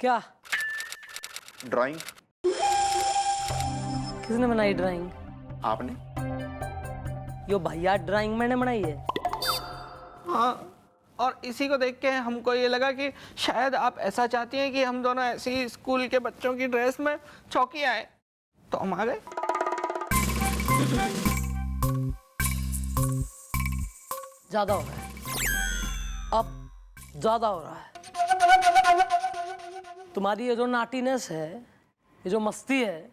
क्या? ड्राइंग। किसने बनाई ड्राइंग? आपने। यो भैया ड्राइंग मैंने बनाई है। हाँ, और इसी को देख के हमको ये लगा कि शायद आप ऐसा चाहती हैं कि हम दोनों ऐसे ही स्कूल के बच्चों की ड्रेस में चौकी आए, तो हम आ गए। ज्यादा हो रहा है, अब ज्यादा हो रहा है। तुम्हारी ये जो नाटीनेस है, ये जो मस्ती है,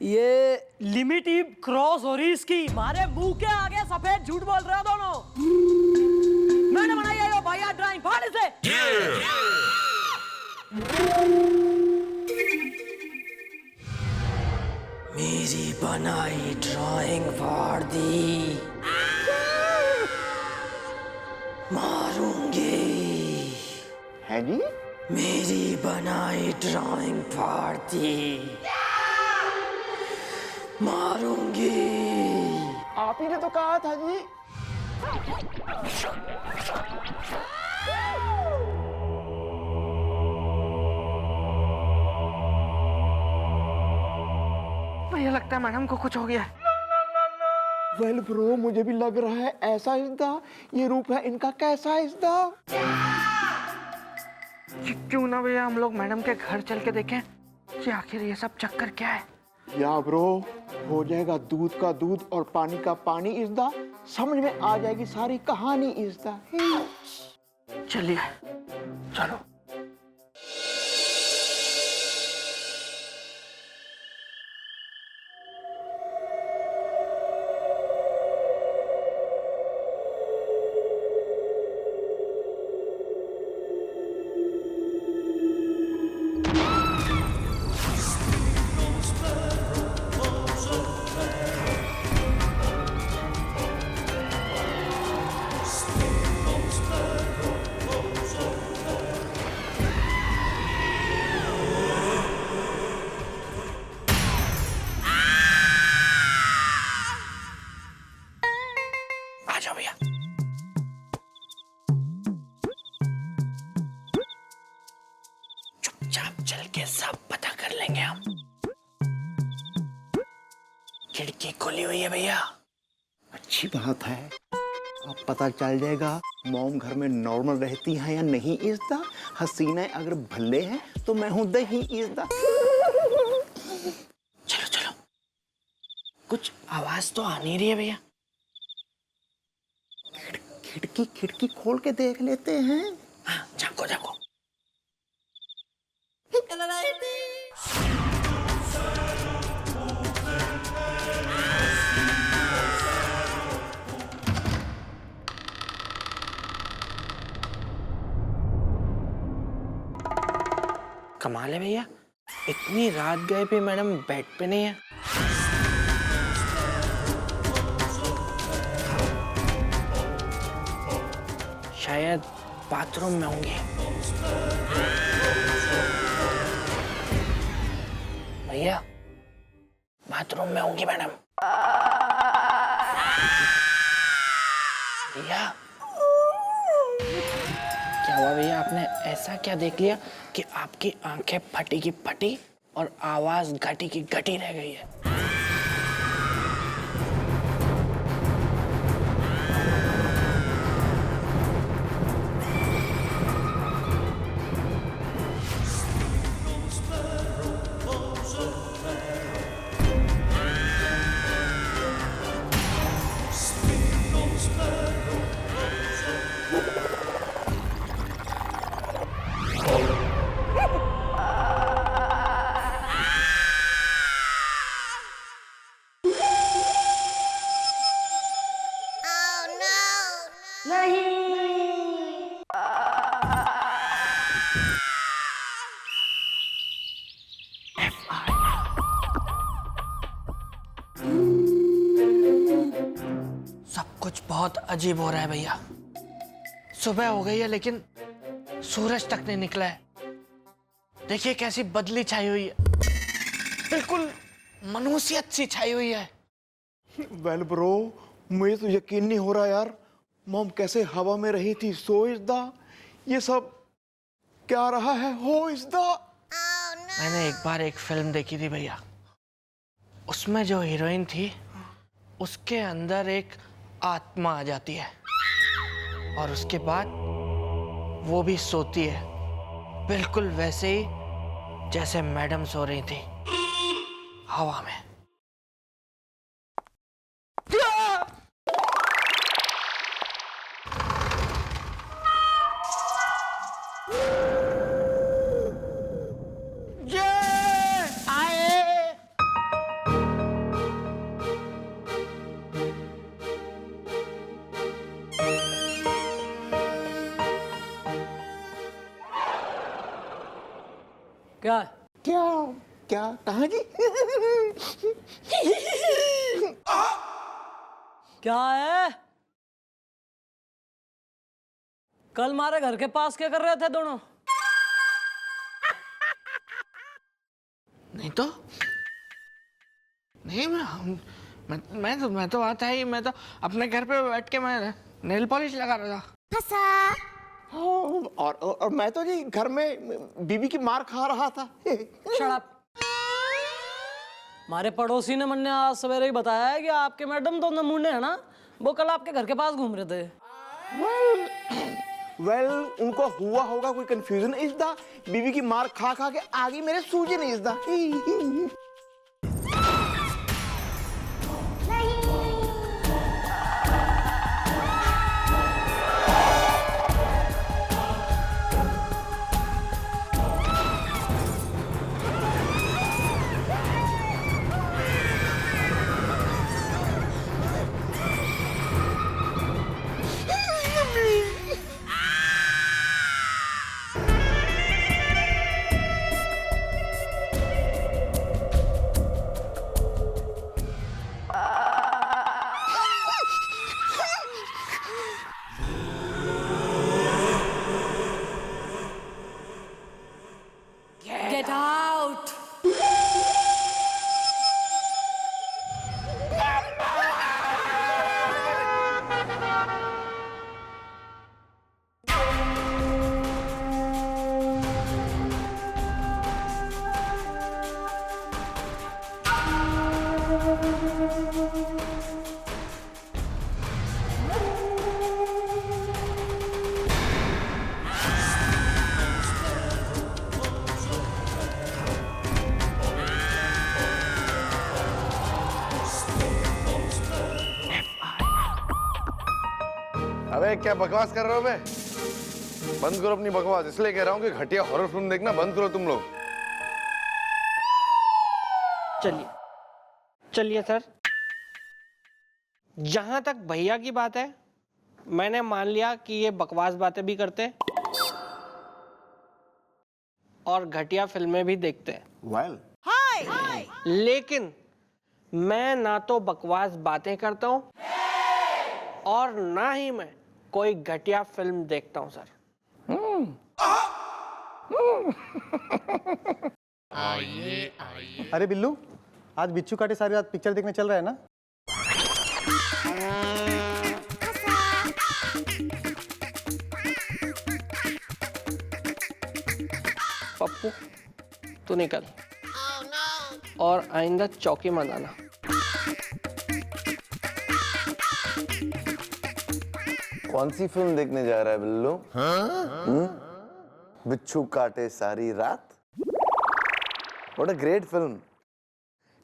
ये लिमिट ही क्रॉस हो रही इसकी। हमारे मुंह के आगे सफेद झूठ बोल रहे हो दोनों। मैंने बनाई है यो भैया ड्राइंग, फाड़ इसे। मेरी बनाई ड्राइंग फाड़ दी, मारूंगी। है जी? मेरी बनाई ड्राइंग फाड़ दी, मारूंगी। आप ही ने तो कहा था जी। भैया लगता है मैडम को कुछ हो गया है। वेल ब्रो, मुझे भी लग रहा है ऐसा इसदा। ये रूप है इनका कैसा इसदा। क्यों ना भैया हम लोग मैडम के घर चल के देखें कि आखिर ये सब चक्कर क्या है। या ब्रो, हो जाएगा दूध का दूध और पानी का पानी इसदा। समझ में आ जाएगी सारी कहानी इसदा। चलिए चलो। आ जाओ भैया। चुपचाप चल के सब पता कर लेंगे हम। खिड़की खुली हुई है भैया। अच्छी बात है। अब पता चल जाएगा मॉम घर में नॉर्मल रहती है या नहीं इसदा। हसीना अगर भल्ले हैं तो मैं हूं दही इसदा। चलो चलो, कुछ आवाज तो आ नहीं रही है भैया। खिड़की खोल के देख लेते हैं। हाँ, झांको झांको। कमाल है भैया, इतनी रात गए भी मैडम बेड पे नहीं है। शायद बाथरूम में होंगे। भैया बाथरूम में होंगी मैडम। भैया क्या हुआ भैया, आपने ऐसा क्या देख लिया कि आपकी आंखें फटी की फटी और आवाज घटी की घटी रह गई है? सब कुछ बहुत अजीब हो रहा है भैया। सुबह हो गई है लेकिन सूरज तक नहीं निकला है। देखिए कैसी बदली छाई हुई है, बिल्कुल मनुष्यत सी छाई हुई है। वेल ब्रो, मुझे तो यकीन नहीं हो रहा यार। मॉम कैसे हवा में रही थी सोचदा। ये सब क्या रहा है? हो इज द मैंने एक बार एक फिल्म देखी थी भैया, उसमें जो हीरोइन थी उसके अंदर एक आत्मा आ जाती है और उसके बाद वो भी सोती है, बिल्कुल वैसे ही जैसे मैडम सो रही थी हवा में। क्या क्या क्या कहा जी? क्या है? कल हमारे घर के पास क्या कर रहे थे दोनों? नहीं तो नहीं, मैं तो आता ही, मैं तो अपने घर पे बैठ के मैं नेल पॉलिश लगा रहा था। और मैं तो जी घर में बीवी की मार खा रहा था। Shut up. हमारे पड़ोसी ने मैंने आज सवेरे ही बताया है कि आपके मैडम तो नमूने हैं ना, वो कल आपके घर के पास घूम रहे थे। वेल उनको हुआ होगा कोई कंफ्यूजन इस दा, बीवी की मार खा खा के आगे मेरे सूजे नहीं इस दा। Get out. अबे क्या बकवास कर रहे हो बे? बंद करो अपनी बकवास, इसलिए कह रहा हूँ कि घटिया हॉरर फिल्म देखना बंद करो तुम लोग। चलिए चलिए सर, जहां तक भैया की बात है मैंने मान लिया कि ये बकवास बातें भी करते और घटिया फिल्में भी देखते हैं। वेल लेकिन मैं ना तो बकवास बातें करता हूं और ना ही मैं कोई घटिया फिल्म देखता हूं सर। अरे बिल्लू, आज बिच्छू काटे सारी रात पिक्चर देखने चल रहा है ना? पप्पू तू निकल और आइंदा चौकी मत आना। कौन सी फिल्म देखने जा रहा है बिल्लू? बिच्छू काटे सारी रात। What a great film,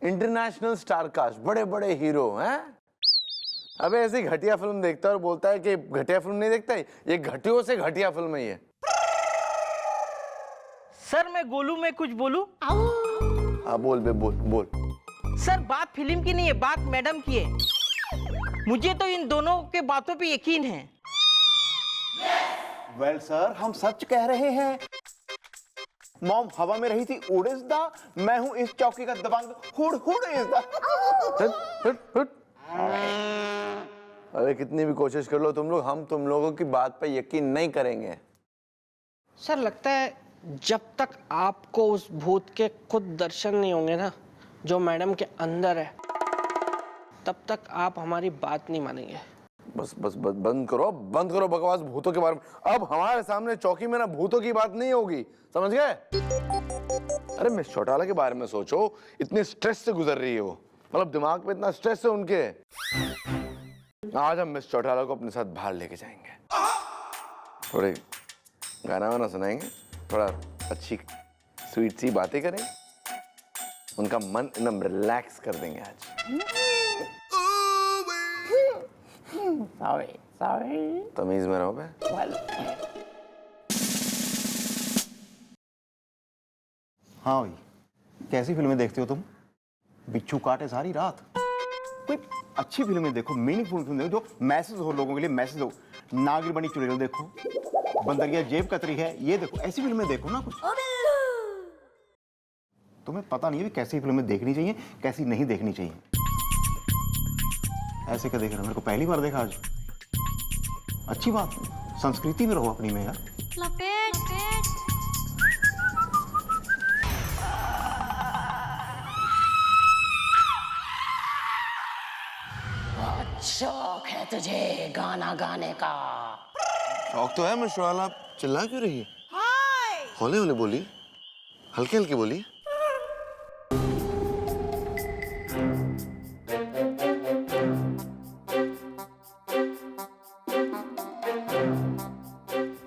international star cast, बड़े बड़े हीरो हैं। अबे ऐसी घटिया फिल्म देखता है और बोलता है कि घटिया फिल्म नहीं देखता है, ये घटियों से घटिया फिल्म है ये। सर मैं गोलू में कुछ बोलूं? हाँ बोल बे, बोल बोल। सर बात फिल्म की नहीं है, बात मैडम की है। मुझे तो इन दोनों के बातों पे यकीन है। वेल सर, हम सच कह रहे हैं। मॉम हवा में रही थी उड़ इज दा, मैं हूं इस चौकी का दबंग हुड़ हुड़ इज दा। हट। अरे कितनी भी कोशिश कर लो तुम लोग, हम तुम लोगों की बात पे यकीन नहीं करेंगे। सर लगता है जब तक आपको उस भूत के खुद दर्शन नहीं होंगे ना जो मैडम के अंदर है, तब तक आप हमारी बात नहीं मानेंगे। बस बस बस बंद करो बकवास भूतों के बारे में। अब हमारे सामने चौकी में ना भूतों की बात नहीं होगी, समझ गए? अरे मिस चौटाला के बारे में सोचो, इतने स्ट्रेस से गुजर रही है वो, मतलब दिमाग पे इतना स्ट्रेस है उनके। आज हम मिस चौटाला को अपने साथ बाहर लेके जाएंगे, थोड़े गाना वाना सुनाएंगे, थोड़ा अच्छी स्वीट सी बातें करेंगे, उनका मन एकदम रिलैक्स कर देंगे आज। तमीज में रहो बे। हाँ भाई, कैसी फिल्में देखते हो तुम? बिच्छू काटे सारी रात। कोई अच्छी फिल्में देखो, मीनिंगफुल फिल्म देखो, जो मैसेज हो, लोगों के लिए मैसेज हो। नागिन बनी चुड़ैल देखो, बंदरिया जेब कतरी है, ये देखो, ऐसी फिल्में देखो ना कुछ। तुम्हें पता नहीं है कि कैसी फिल्में देखनी चाहिए, कैसी नहीं देखनी चाहिए। ऐसे क्या देख रहे हो? मेरे को पहली बार देखा आज। अच्छी बात, संस्कृति में रहो अपनी में यार। शौक है तुझे गाना गाने का? शौक तो है मिस चौटाला, आप चिल्ला क्यों रही है? हौले हौले बोली, हल्के हल्के बोली।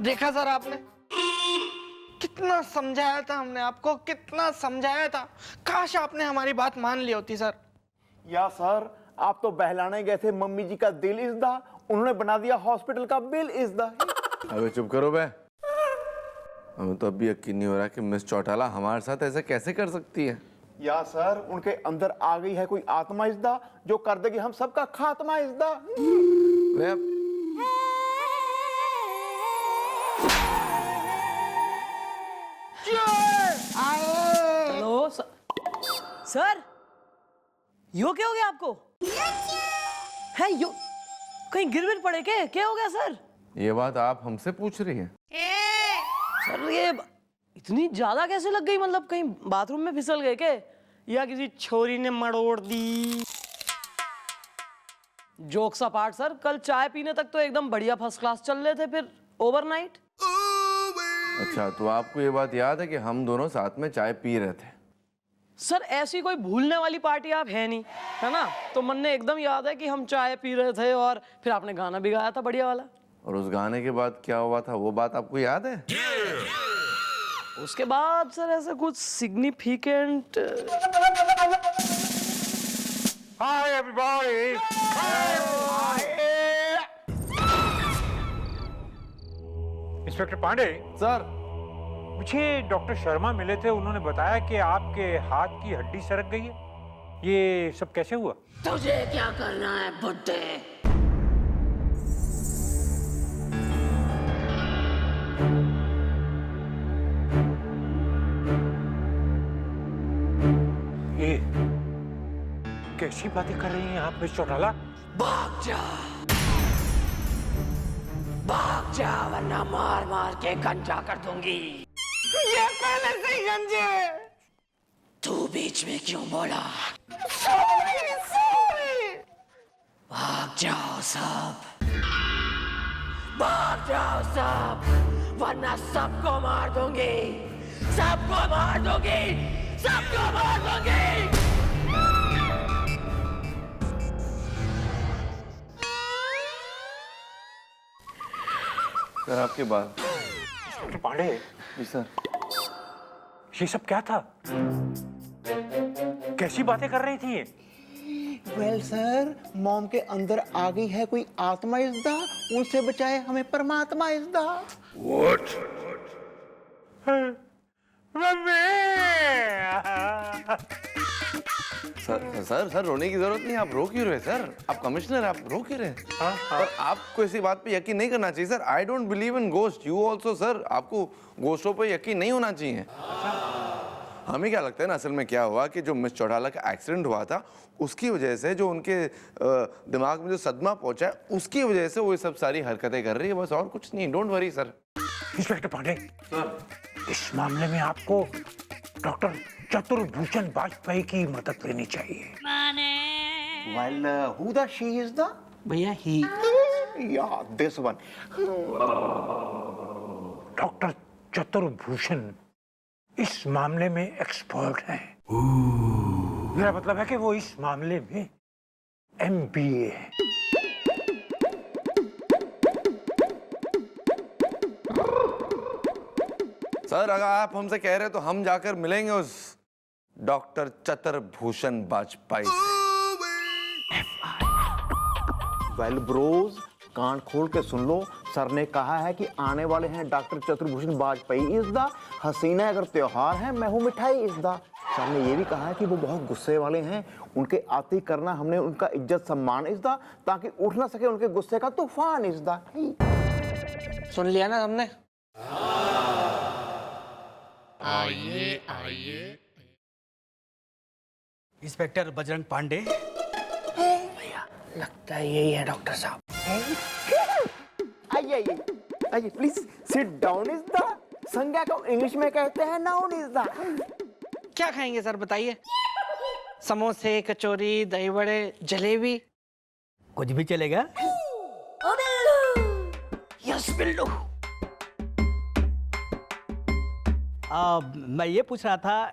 देखा सर आपने, कितना समझाया था हमने आपको, कितना समझाया था। काश आपने हमारी बात मान ली होती सर। या सर, आप तो बहलाने गए थे, मम्मी जी का दिल इज़दा, उन्होंने बना दिया हॉस्पिटल का बिल इज़दा। अबे चुप करो बे, हमें तो अभी यकीन नहीं हो रहा कि मिस चौटाला हमारे साथ ऐसा कैसे कर सकती है। या सर, उनके अंदर आ गई है कोई आत्मा इज़दा जो कर देगी हम सबका खात्मा इज़दा। हेलो सर, यो क्या हो गया आपको? है यो कहीं गिर विर पड़े क्या हो गया सर? ये बात आप हमसे पूछ रही हैं? सर ये इतनी ज्यादा कैसे लग गई? मतलब कहीं बाथरूम में फिसल गए क्या, या किसी छोरी ने मरोड़ दी? जोक्स अपार्ट सर, कल चाय पीने तक तो एकदम बढ़िया फर्स्ट क्लास चल रहे थे, फिर ओवरनाइट। अच्छा, तो आपको ये बात याद है कि हम दोनों साथ में चाय पी रहे थे? सर ऐसी कोई भूलने वाली पार्टी आप है नहीं, है ना? तो मन ने एकदम याद है कि हम चाय पी रहे थे और फिर आपने गाना भी गाया था बढ़िया वाला। और उस गाने के बाद क्या हुआ था, वो बात आपको याद है? उसके बाद सर ऐसा कुछ significant. Hi everybody! Inspector Pandey sir, मुझे डॉक्टर शर्मा मिले थे, उन्होंने बताया कि आपके हाथ की हड्डी सरक गई है। ये सब कैसे हुआ? तुझे क्या करना है बुड्ढे? ये कैसी बातें कर रही हैं आप मिस चौटाला? भाग जा वरना मार मार के गंजा कर दूंगी। ये पहले से ही गंजे। तू बीच में क्यों बोला? भाग जाओ सब, भाग जाओ सब, वरना सबको मार दूंगी, सबको मार दूंगी, सबको मार दूंगी। सर आपके बात। इंस्पेक्टर पांडे, जी सर। ये सब क्या था? कैसी बातें कर रही थी ये? वेल सर, मॉम के अंदर आ गई है कोई आत्मा इज़दा, उनसे बचाए हमें परमात्मा इज़दा। What? सर सर सर रोने की जरूरत नहीं, आप रो क्यों रहे सर? आप कमिश्नर, आप रो क्यों रहे? और आपको इसी बात पे यकीन नहीं करना चाहिए sir. I don't believe in ghost, you also sir. आपको गोस्टों पे यकीन नहीं होना चाहिए। हमें क्या लगता है ना, असल में क्या हुआ कि जो मिस चौटाला का एक्सीडेंट हुआ था, उसकी वजह से जो उनके दिमाग में जो सदमा पहुंचा है, उसकी वजह से वो ये सब सारी हरकतें कर रही है, बस और कुछ नहीं। Don't worry sir. Inspector Pandey, इस मामले में आपको डॉक्टर चतुर्भूषण वाजपेयी की मदद लेनी चाहिए। वेल हु द शी इज़दा? भैया ही या दिस वन। डॉक्टर चतुर्भूषण इस मामले में एक्सपर्ट हैं। मेरा मतलब है कि वो इस मामले में MBA है। सर अगर आप हमसे कह रहे हो तो हम जाकर मिलेंगे उस डॉक्टर चतुर्भूषण वाजपेयी से। वेल ब्रोज, कान खोल के सुन लो, सर ने कहा है कि आने वाले हैं डॉक्टर चतुर्भूषण वाजपेयी इस दा। हसीना अगर त्योहार है, मैं हूं मिठाई इस दा। सर ने ये भी कहा है कि वो बहुत गुस्से वाले हैं, उनके आते ही करना हमने उनका इज्जत सम्मान इस दा, ताकि उठ ना सके उनके गुस्से का तूफान इस दा। सुन लिया ना हमने। आइए इंस्पेक्टर बजरंग पांडे। लगता है यही है डॉक्टर साहब। आइए आइए आइए, please sit down is the. संज्ञा को इंग्लिश में कहते हैं नाउन इज द। क्या खाएंगे सर बताइए? समोसे, कचौरी, दही बड़े, जलेबी? कुछ भी चलेगा। यस बिल्लू। मैं ये पूछ रहा था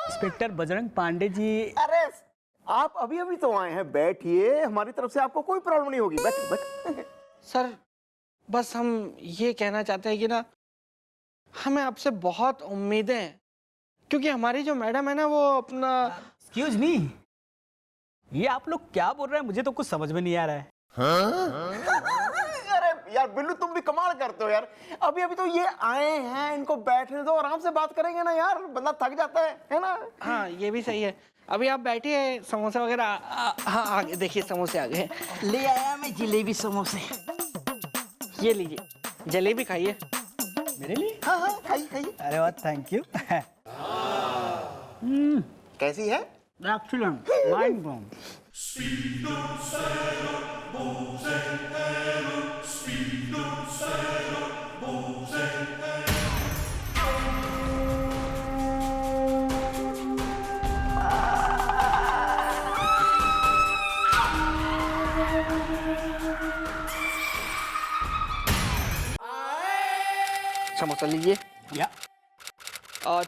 इंस्पेक्टर बजरंग पांडे जी। अरे आप अभी अभी तो आए हैं, बैठिए, हमारी तरफ से आपको कोई प्रॉब्लम नहीं होगी। बैठ बैठ। सर बस हम ये कहना चाहते हैं कि ना हमें आपसे बहुत उम्मीदें हैं, क्योंकि हमारी जो मैडम है ना वो अपना। एक्सक्यूज मी, ये आप लोग क्या बोल रहे हैं? मुझे तो कुछ समझ में नहीं आ रहा है। अरे यार बिल्लू, तुम भी कमाल करते हो यार। अभी अभी तो ये आए हैं, इनको बैठने दो, आराम से बात करेंगे ना यार, बंदा थक जाता है ना। हाँ ये भी सही है। अभी आप बैठिए, समोसा वगैरह हाँ आगे देखिए, समोसे आ गए। ले आया मैं जिलेबी समोसे। ये लीजिए, जलेबी खाइए। मेरे लिए? हाँ हाँ, खाइए खाइए। अरे वाह, थैंक यू। कैसी है? Excellent, mind blowing. समोसा लीजिए। या और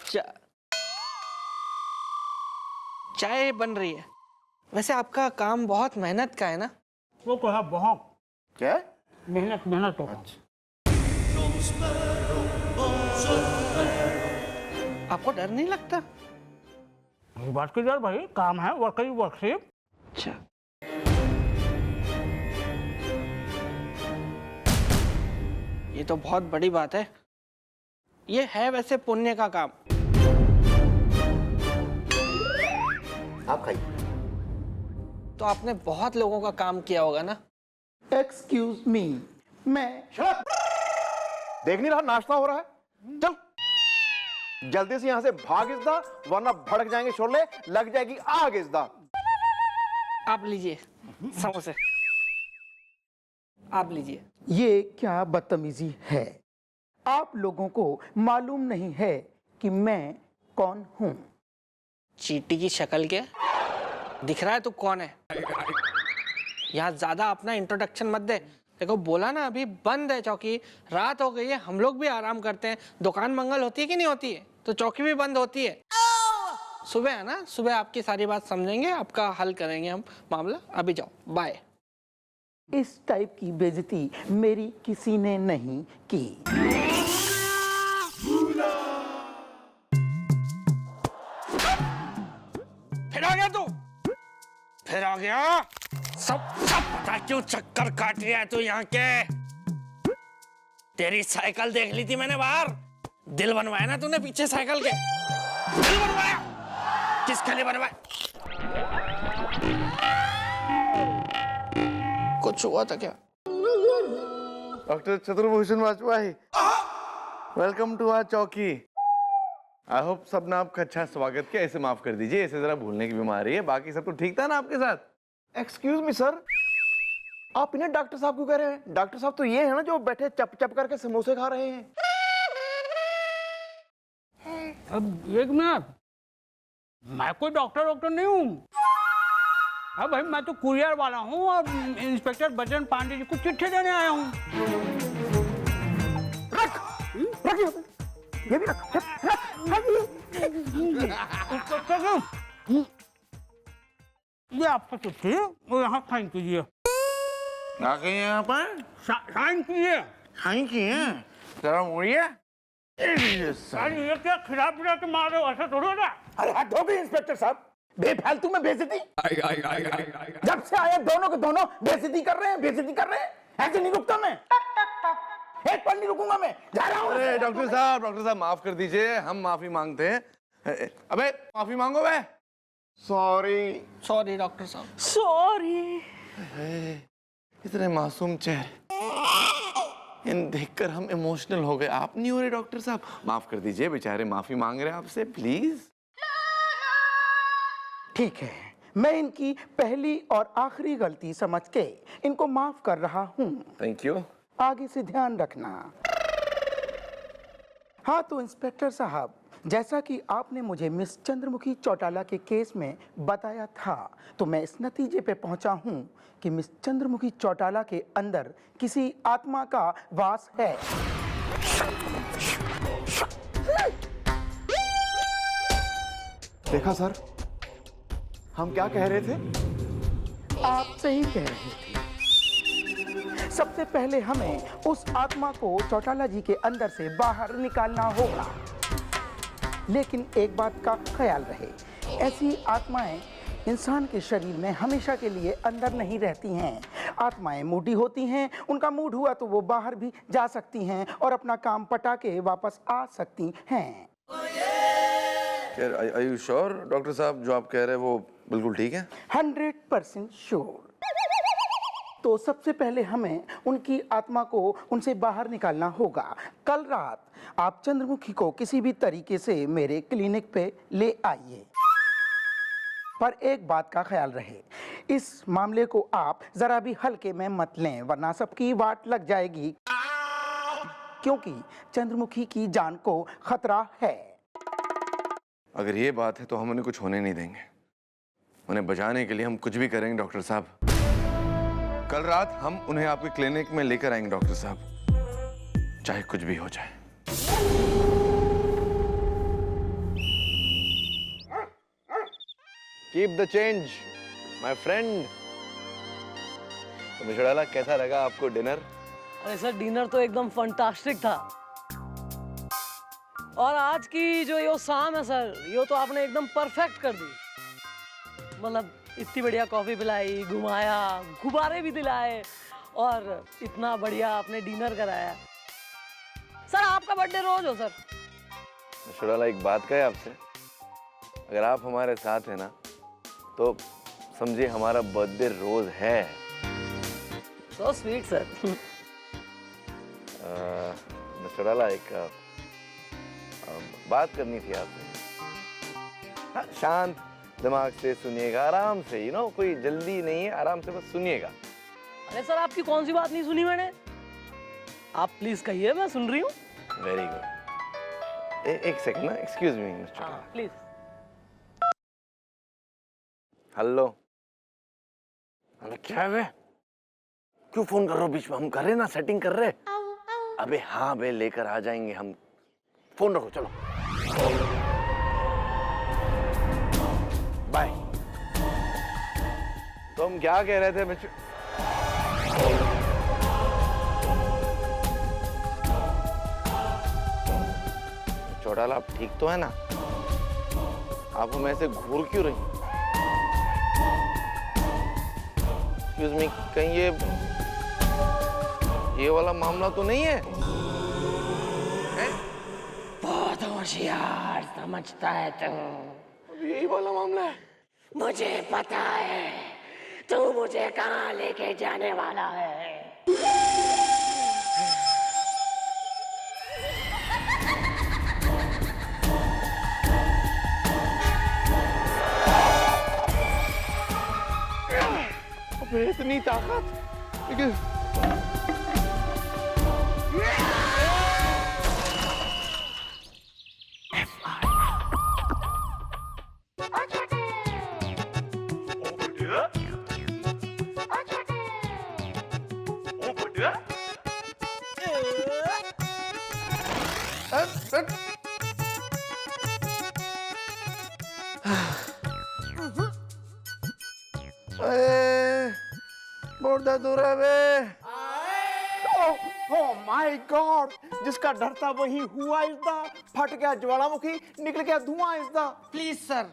चाय बन रही है। वैसे आपका काम बहुत मेहनत का है ना? वो तो है बहुत। क्या? मेहनत मेहनत तो। आपको डर नहीं लगता? बात की यार भाई, काम है, वर्करी वर्कशिप। अच्छा, ये तो बहुत बड़ी बात है। ये है वैसे पुण्य का काम। आप खाइए। तो आपने बहुत लोगों का काम किया होगा ना? एक्सक्यूज मी, मैं देख नहीं रहा नाश्ता हो रहा है? चल जल्दी से यहाँ से भाग इसदा, वरना भड़क जाएंगे शोले, लग जाएगी आग इसदा। आप लीजिए समोसे, आप लीजिए। ये क्या बदतमीजी है? आप लोगों को मालूम नहीं है कि मैं कौन हूं? चींटी की शक्ल के दिख रहा है तू कौन है? यहाँ ज्यादा अपना इंट्रोडक्शन मत दे। देखो बोला ना, अभी बंद है चौकी, रात हो गई है, हम लोग भी आराम करते हैं। दुकान मंगल होती है कि नहीं होती है? तो चौकी भी बंद होती है। सुबह है ना, सुबह आपकी सारी बात समझेंगे, आपका हल करेंगे हम मामला। अभी जाओ, बाय। इस टाइप की बेइज्जती मेरी किसी ने नहीं की। फिर आ गया तू? फिर आ गया? सब पता क्यों चक्कर काट रहा है तू यहाँ के? तेरी साइकिल देख ली थी मैंने बाहर। दिल बनवाया ना तूने पीछे साइकिल के? दिल बनवाया? किसके लिए बनवाया? कुछ हुआ था क्या? Doctor Chaturbhushan Vajpayee, welcome to our चौकी। आई होप सब ने आपका अच्छा स्वागत किया। इसे माफ कर दीजिए, इसे जरा भूलने की बीमारी है। बाकी सब तो ठीक था ना आपके साथ? एक्सक्यूज मी सर, आप इन्हें डॉक्टर साहब क्यों कह रहे हैं? डॉक्टर साहब तो ये है ना जो बैठे चप चप करके समोसे खा रहे हैं। अब एक मिनट, मैं कोई डॉक्टर नहीं हूँ। अब भाई मैं तो कुरियर वाला हूँ और इंस्पेक्टर बजरंग पांडे जी को चिट्ठी देने आया हूँ। रख यहाँ पे। ये भी रख ये आपका चिट्ठी है, वो यहाँ साइन कीजिए। क्या कहिए यहाँ पर? साइन कीजिए। साइन किए? जरा मुड़िए। सर ये क्या खिला पिला के मार रहे हो, ऐसा थोड़ा ना। अरे हाथ धो गए इंस्पेक्टर साहब, बेफालतू में बेइज्जती। जब से आए दोनों के दोनों बेइज्जती कर रहे हैं। ऐसे नहीं रुकता मैं, एक पल नहीं रुकूंगा मैं, जा रहा हूँ। अरे डॉक्टर साहब माफ कर दीजिए, हम माफी मांगते हैं। अबे माफी मांगो बे। सॉरी डॉक्टर साहब। सॉरी। इतने मासूम चेहरे, इन देखकर हम इमोशनल हो गए। आप नहीं हो रहे डॉक्टर साहब, माफ कर दीजिए, बेचारे माफी मांग रहे हैं आपसे, प्लीज। ठीक है, मैं इनकी पहली और आखिरी गलती समझ के इनको माफ कर रहा हूँ। Thank you. आगे से ध्यान रखना। हाँ तो इंस्पेक्टर साहब, जैसा कि आपने मुझे मिस चंद्रमुखी चौटाला के केस में बताया था, तो मैं इस नतीजे पे पहुंचा हूं कि मिस चंद्रमुखी चौटाला के अंदर किसी आत्मा का वास है। देखा सर, हम क्या कह रहे थे? आप सही कह रहे थे। सबसे पहले हमें उस आत्मा को चौटाला जी के अंदर से बाहर निकालना होगा। लेकिन एक बात का ख्याल रहे, ऐसी आत्माएं इंसान के शरीर में हमेशा के लिए अंदर नहीं रहती हैं। आत्माएं मूडी होती हैं, उनका मूड हुआ तो वो बाहर भी जा सकती हैं और अपना काम पटा के वापस आ सकती हैं। आर यू श्योर डॉक्टर साहब, जो आप कह रहे हैं वो बिल्कुल ठीक है? 100% श्योर। तो सबसे पहले हमें उनकी आत्मा को उनसे बाहर निकालना होगा। कल रात आप चंद्रमुखी को किसी भी तरीके से मेरे क्लिनिक पे ले आइए, पर एक बात का ख्याल रहे, इस मामले को आप जरा भी हल्के में मत लें, वरना सबकी वाट लग जाएगी, क्योंकि चंद्रमुखी की जान को खतरा है। अगर ये बात है तो हम उन्हें कुछ होने नहीं देंगे। उन्हें बचाने के लिए हम कुछ भी करेंगे डॉक्टर साहब। कल रात हम उन्हें आपके क्लिनिक में लेकर आएंगे डॉक्टर साहब, चाहे कुछ भी हो जाए। Keep the change my friend. तो मिस्टर डाला, कैसा लगा आपको डिनर? अरे सर, डिनर तो एकदम फंटास्टिक था। और आज की जो यो शाम है सर, यो तो आपने एकदम परफेक्ट कर दी। मतलब इतनी बढ़िया कॉफी पिलाई, घुमाया, गुब्बारे भी दिलाए और इतना बढ़िया आपने डिनर कराया। सर आपका बर्थडे रोज हो सर। मिस्टर डाला, एक बात कहे आपसे, अगर आप हमारे साथ हैं ना तो समझिए हमारा बर्थडे रोज है। So sweet sir. मिस्टर डाला, एक बात करनी थी आपसे। हाँ, शांत दिमाग से सुनिएगा, आराम से, कोई जल्दी नहीं है, आराम से बस सुनिएगा। अरे सर, आपकी कौन सी बात नहीं सुनी मैंने? आप प्लीज कहिए, मैं सुन रही हूँ। Very good. एक सेकंड ना, excuse me mister. Please. Hello. क्या है? क्यों फोन कर रहे हो बीच में? हम कर रहे ना, सेटिंग कर रहे। अबे हाँ बे, लेकर आ जाएंगे हम। फोन रखो, चलो बाय। तो हम क्या कह रहे थे बच्चों? चौटाला, आप ठीक तो है ना? आप हमें ऐसे घूर क्यों रही? एक्सक्यूज मी, कहीं ये वाला मामला तो नहीं है? बहुत होशियार समझता है तू। यही वाला मामला है। मुझे पता है तू मुझे कहाँ लेके जाने वाला है। अबे इतनी ताकत, लेकिन बहुत दर्द हो रहा है बे। ओह माय गॉड, जिसका डर था वही हुआ इसदा। फट गया ज्वालामुखी, निकल गया धुआं इसदा। Please sir,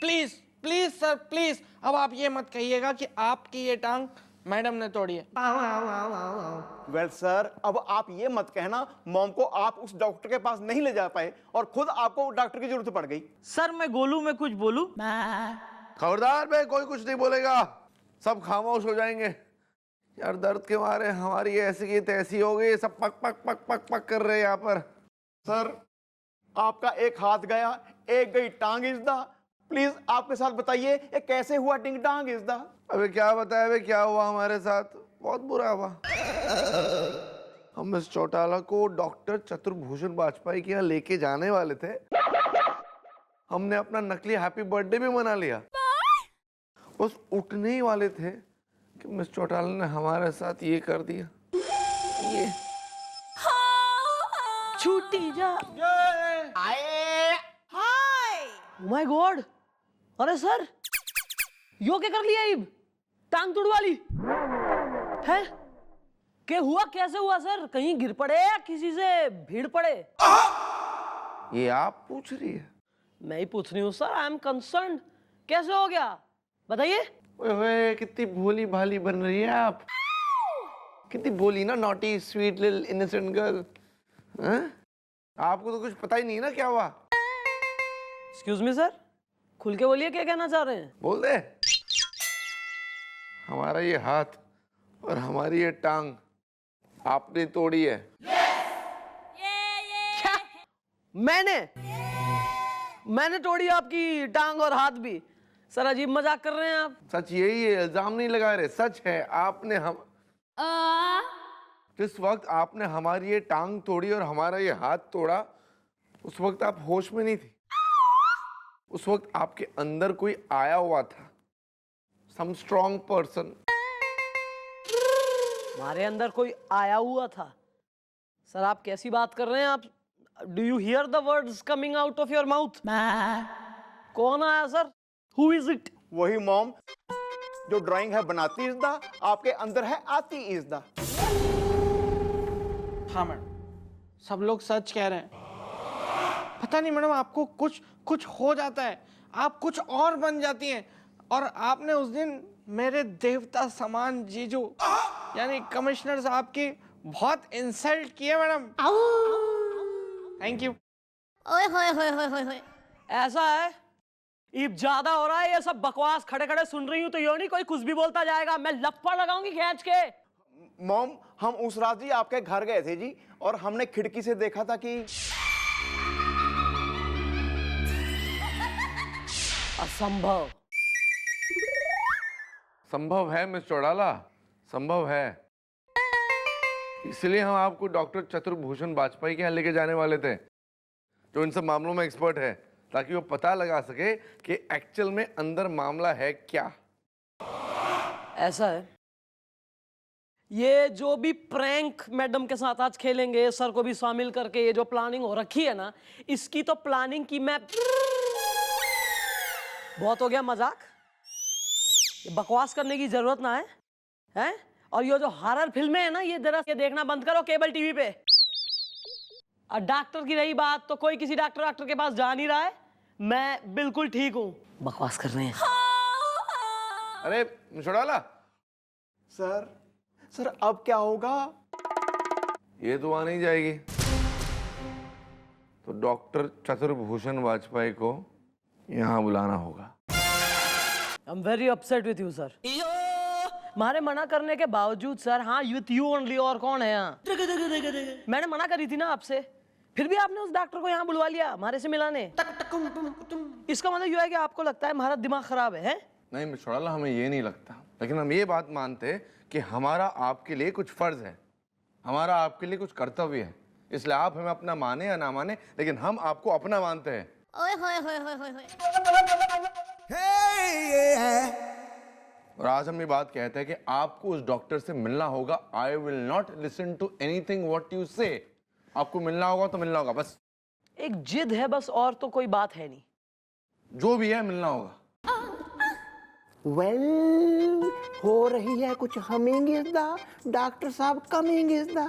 please please sir please, अब आप ये मत कहिएगा कि आपकी ये टांग मैडम ने तोड़ी है। वेल सर, अब आप ये मत कहना मॉम को आप उस डॉक्टर के पास नहीं ले जा पाए और खुद आपको डॉक्टर की जरूरत पड़ गई। सर मैं गोलू में कुछ बोलूं? खबरदार बे, कोई कुछ नहीं बोलेगा, सब खामोश हो जाएंगे। यार दर्द के मारे हमारी ऐसी की तैसी हो गई, सब पक पक पक पक पक कर रहे हैं यहाँ पर। सर, आपका एक हाथ गया, एक गई टांग इसदा। प्लीज आपके साथ बताइए ये कैसे हुआ टिंग टांग इसदा। अबे क्या बताया बे, क्या हुआ हमारे साथ? बहुत बुरा हुआ। हम इस चौटाला को डॉक्टर चतुर्भूषण वाजपेयी के यहाँ लेके जाने वाले थे। हमने अपना नकली हैप्पी बर्थडे भी मना लिया। बस उठने ही वाले थे कि मिस चौटाला ने हमारे साथ ये कर दिया। ये छूटी जा। माय गॉड, अरे सर यो क्या कर लिया? इब टांग तुड़वा ली है? क्या हुआ, कैसे हुआ सर? कहीं गिर पड़े या किसी से भीड़ पड़े? ये आप पूछ रही है? मैं ही पूछ रही हूँ सर, आई एम कंसर्न्ड। कैसे हो गया बताइए। ओए कितनी भोली भाली बन रही है आप, कितनी भोली ना, naughty sweet little innocent girl. आपको तो कुछ पता ही नहीं ना क्या हुआ। एक्सक्यूज मी सर, खुल के बोलिए क्या कहना चाह रहे हैं। बोल दे। हमारा ये हाथ और हमारी ये टांग आपने तोड़ी है। क्या? मैंने तोड़ी आपकी टांग और हाथ भी? सर अजीब मजाक कर रहे हैं आप। सच यही है, इल्जाम नहीं लगा रहे, सच है। आपने हम जिस वक्त आपने हमारी ये टांग तोड़ी और हमारा ये हाथ तोड़ा, उस वक्त आप होश में नहीं थी। उस वक्त आपके अंदर कोई आया हुआ था, सम स्ट्रॉन्ग पर्सन। हमारे अंदर कोई आया हुआ था? सर आप कैसी बात कर रहे हैं आप? Do you here the words coming out of your mouth? कौन आया सर? Who is it? वही मॉम जो ड्राइंग है बनाती इसदा, आपके अंदर है आती इसदा। हाँ मैडम, सब लोग सच कह रहे हैं। पता नहीं मैडम, आपको कुछ हो जाता है, आप कुछ और बन जाती हैं। और आपने उस दिन मेरे देवता समान जीजू यानी कमिश्नर साहब की बहुत इंसल्ट की है मैडम। Thank you. ओए होए होए होए होए होए। ऐसा है, ईब ज्यादा हो रहा है ये सब बकवास। खड़े खड़े सुन रही हूँ तो यो नहीं कोई कुछ भी बोलता जाएगा, मैं लप्पा लगाऊंगी खींच के। मॉम, हम उस रात जी आपके घर गए थे जी, और हमने खिड़की से देखा था कि असंभव। संभव है मिस चौटाला, संभव है। इसलिए हम आपको डॉक्टर चतुर्भूषण वाजपेयी के यहाँ लेके जाने वाले थे, जो इन सब मामलों में एक्सपर्ट है, ताकि वो पता लगा सके कि एक्चुअल में अंदर मामला है क्या। ऐसा है, ये जो भी प्रैंक मैडम के साथ आज खेलेंगे, सर को भी शामिल करके ये जो प्लानिंग हो रखी है ना, इसकी तो प्लानिंग की मैं बहुत हो गया मजाक। ये बकवास करने की जरूरत ना है, हैं? और ये जो हॉरर फिल्में है ना, ये जरा ये देखना बंद करो केबल टीवी पे। और डॉक्टर की रही बात, तो कोई किसी डॉक्टर के पास जा नहीं रहा है, मैं बिल्कुल ठीक हूँ। बकवास कर रहे हैं। अरे चौटाला, सर अब क्या होगा? ये तो आ नहीं जाएगी, तो डॉक्टर चतुर्भूषण वाजपेयी को यहाँ बुलाना होगा। I am very upset with you sir. हमारे मना करने के बावजूद सर, हाँ विथ यू ओनली, और कौन है यहाँ? मैंने मना करी थी ना आपसे, फिर भी आपने उस डॉक्टर को यहाँ बुलवा लिया हमारे से मिलाने। इसका मतलब यह है कि आपको लगता है हमारा दिमाग खराब है? नहीं मिस चौटाला, हमें ये नहीं लगता, लेकिन हम ये बात मानते कि हमारा आपके लिए कुछ फर्ज है, हमारा आपके लिए कुछ कर्तव्य है। इसलिए आप हमें अपना माने या ना माने, लेकिन हम आपको अपना मानते हैं। ओए होए होए होए होए होए। और आज हम ये बात कहते हैं कि आपको उस डॉक्टर से मिलना होगा। I will not listen to anything what you say. आपको मिलना होगा तो मिलना होगा, बस। एक जिद है बस, और तो कोई बात है नहीं। जो भी है मिलना होगा। वेल हो रही है कुछ हमिंग इज द डॉक्टर साहब कमिंग इज द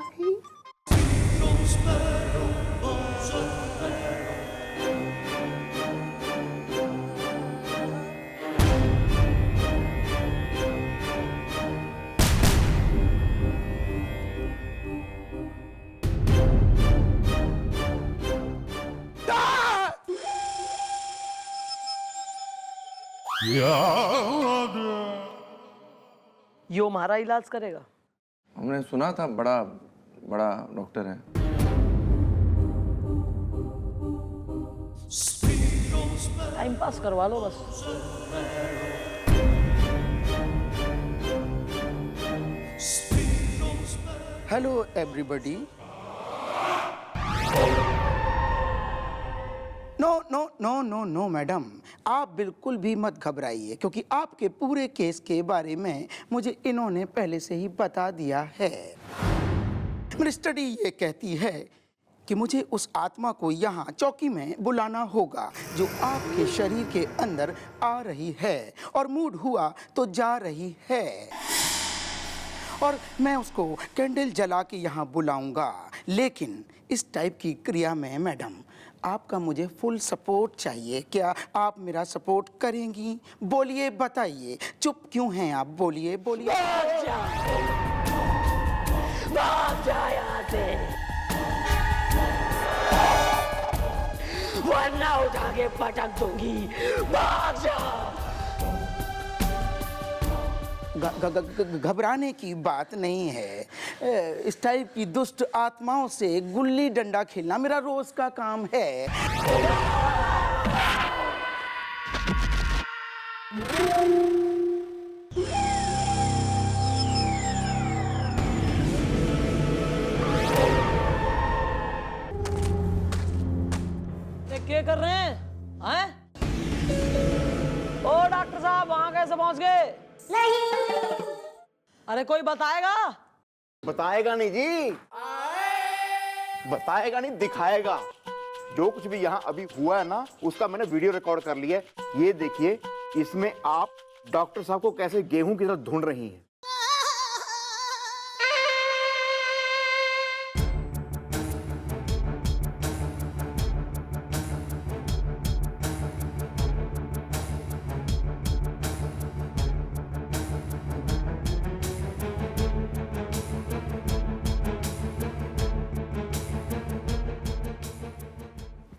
यो हमारा इलाज करेगा? हमने सुना था बड़ा बड़ा डॉक्टर है। टाइम पास करवा लो बस। Hello everybody. नो मैडम, आप बिल्कुल भी मत घबराइए क्योंकि आपके पूरे केस के बारे में मुझे इन्होंने पहले से ही बता दिया है। मेरी स्टडी ये कहती है कि मुझे उस आत्मा को यहाँ चौकी में बुलाना होगा जो आपके शरीर के अंदर आ रही है और मूड हुआ तो जा रही है, और मैं उसको कैंडल जला के यहाँ बुलाऊंगा। लेकिन इस टाइप की क्रिया में मैडम आपका मुझे फुल सपोर्ट चाहिए। क्या आप मेरा सपोर्ट करेंगी? बोलिए, बताइए, चुप क्यों हैं आप? बोलिए बोलिए। भाग जा यहाँ से, वरना उठा के पटक दूंगी। भाग जा। घबराने की बात नहीं है। इस टाइप की दुष्ट आत्माओं से गुल्ली डंडा खेलना मेरा रोज का काम है। क्या कर रहे हैं? हैं? ओ डॉक्टर साहब, वहां कैसे पहुंच गए? नहीं। अरे कोई बताएगा? बताएगा नहीं जी, बताएगा नहीं, दिखाएगा। जो कुछ भी यहाँ अभी हुआ है ना, उसका मैंने वीडियो रिकॉर्ड कर लिया है। ये देखिए, इसमें आप डॉक्टर साहब को कैसे गेहूं की तरह ढूंढ रही हैं।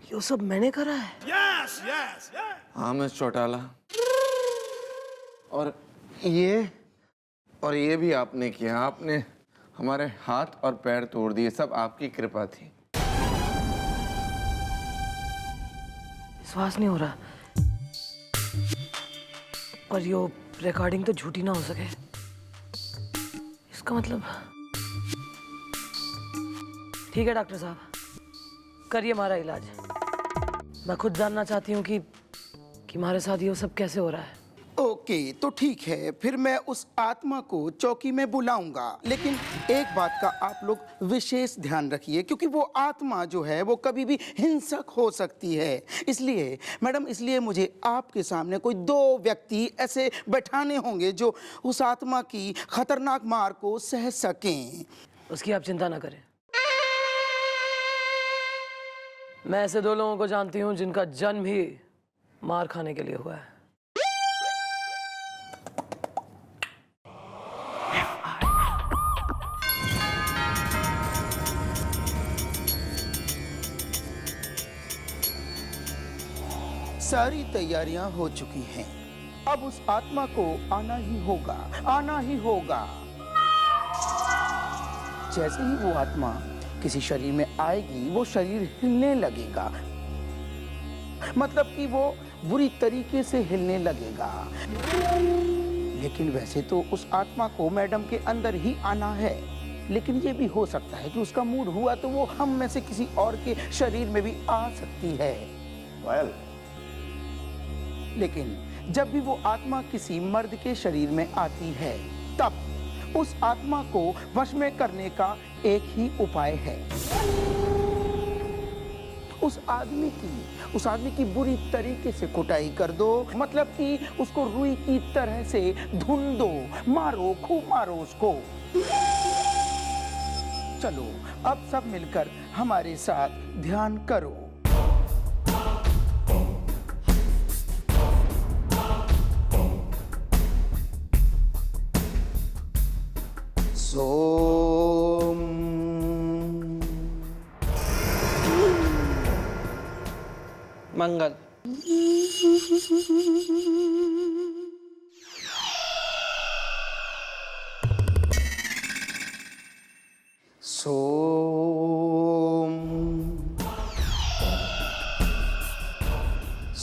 ये सब मैंने करा है? हाँ मिस चौटाला, और ये भी आपने किया। आपने हमारे हाथ और पैर तोड़ दिए, सब आपकी कृपा थी। विश्वास नहीं हो रहा, और यो रिकॉर्डिंग तो झूठी ना हो सके। इसका मतलब ठीक है डॉक्टर साहब, करिए हमारा इलाज। मैं खुद जानना चाहती हूँ कि हमारे साथ ये सब कैसे हो रहा है। ओके, तो ठीक है, फिर मैं उस आत्मा को चौकी में बुलाऊंगा। लेकिन एक बात का आप लोग विशेष ध्यान रखिए, क्योंकि वो आत्मा जो है वो कभी भी हिंसक हो सकती है। इसलिए मैडम, इसलिए मुझे आपके सामने कोई 2 व्यक्ति ऐसे बैठाने होंगे जो उस आत्मा की खतरनाक मार को सह सकें। उसकी आप चिंता ना करें। मैं ऐसे 2 लोगों को जानती हूँ जिनका जन्म ही मार खाने के लिए हुआ है। सारी तैयारियां हो चुकी हैं। अब उस आत्मा को आना ही होगा, आना ही होगा। जैसे ही वो आत्मा किसी शरीर में आएगी, वो शरीर हिलने लगेगा। मतलब कि वो बुरी तरीके से हिलने लगेगा। लेकिन वैसे तो उस आत्मा को मैडम के अंदर ही आना है, लेकिन ये भी हो सकता है कि उसका मूड हुआ तो वो हम में से किसी और के शरीर में भी आ सकती है। well. लेकिन जब भी वो आत्मा किसी मर्द के शरीर में आती है, तब उस आत्मा को वश में करने का एक ही उपाय है। उस आदमी की बुरी तरीके से कुटाई कर दो, मतलब कि उसको रुई की तरह से धुन दो, मारो, खूब मारो उसको। चलो अब सब मिलकर हमारे साथ ध्यान करो। सोम मंगल। सोम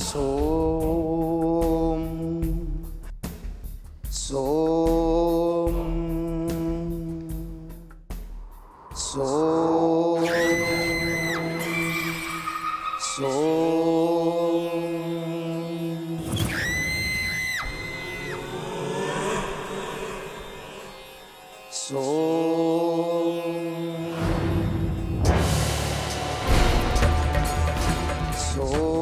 सोम सोम सोम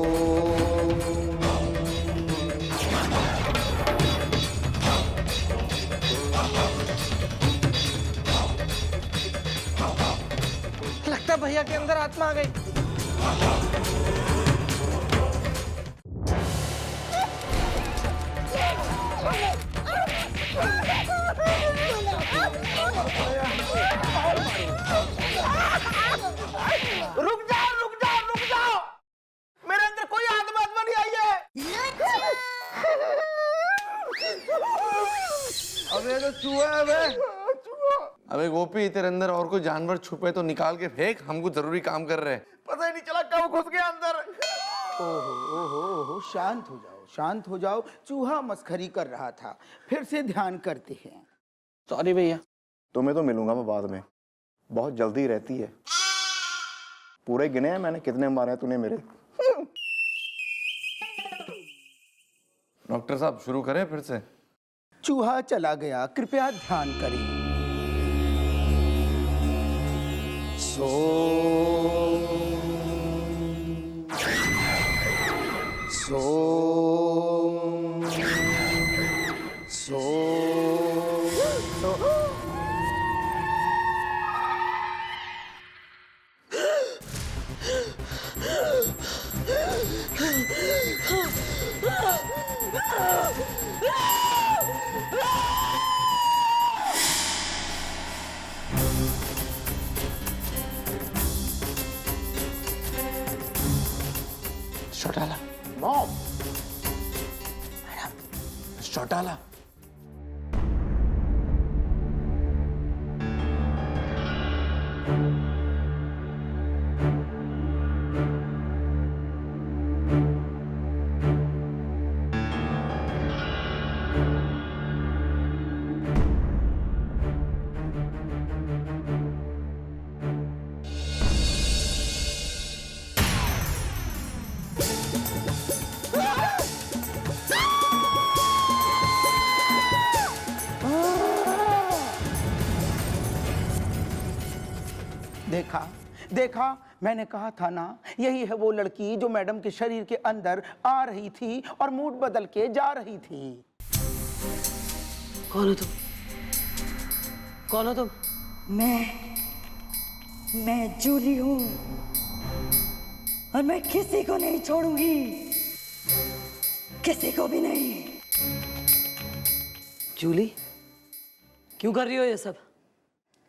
लगता है भैया के अंदर आत्मा आ गई। रुक जाओ, मेरे अंदर कोई आत्मा नहीं आई है। अबे तो चूहा है बे। अबे गोपी, तेरे अंदर और कोई जानवर छुपे तो निकाल के फेंक, हमको जरूरी काम कर रहे हैं। पता ही नहीं चला कब घुस गया अंदर। ओहो, शांत हो जाओ। चूहा मस्खरी कर रहा था, फिर से ध्यान करते हैं। सॉरी भैया। तुम्हें तो मिलूंगा मैं बाद में, बहुत जल्दी रहती है। पूरे गिने हैं मैंने कितने मारे हैं तूने मेरे। डॉक्टर साहब शुरू करें फिर से? चूहा चला गया, कृपया ध्यान करें। सोम चौटाला। मॉम, चौटाला। देखा, मैंने कहा था ना, यही है वो लड़की जो मैडम के शरीर के अंदर आ रही थी और मूड बदल के जा रही थी। कौन हो तुम? मैं जूली हूँ और मैं किसी को नहीं छोड़ूंगी, किसी को भी नहीं। जूली, क्यों कर रही हो ये सब?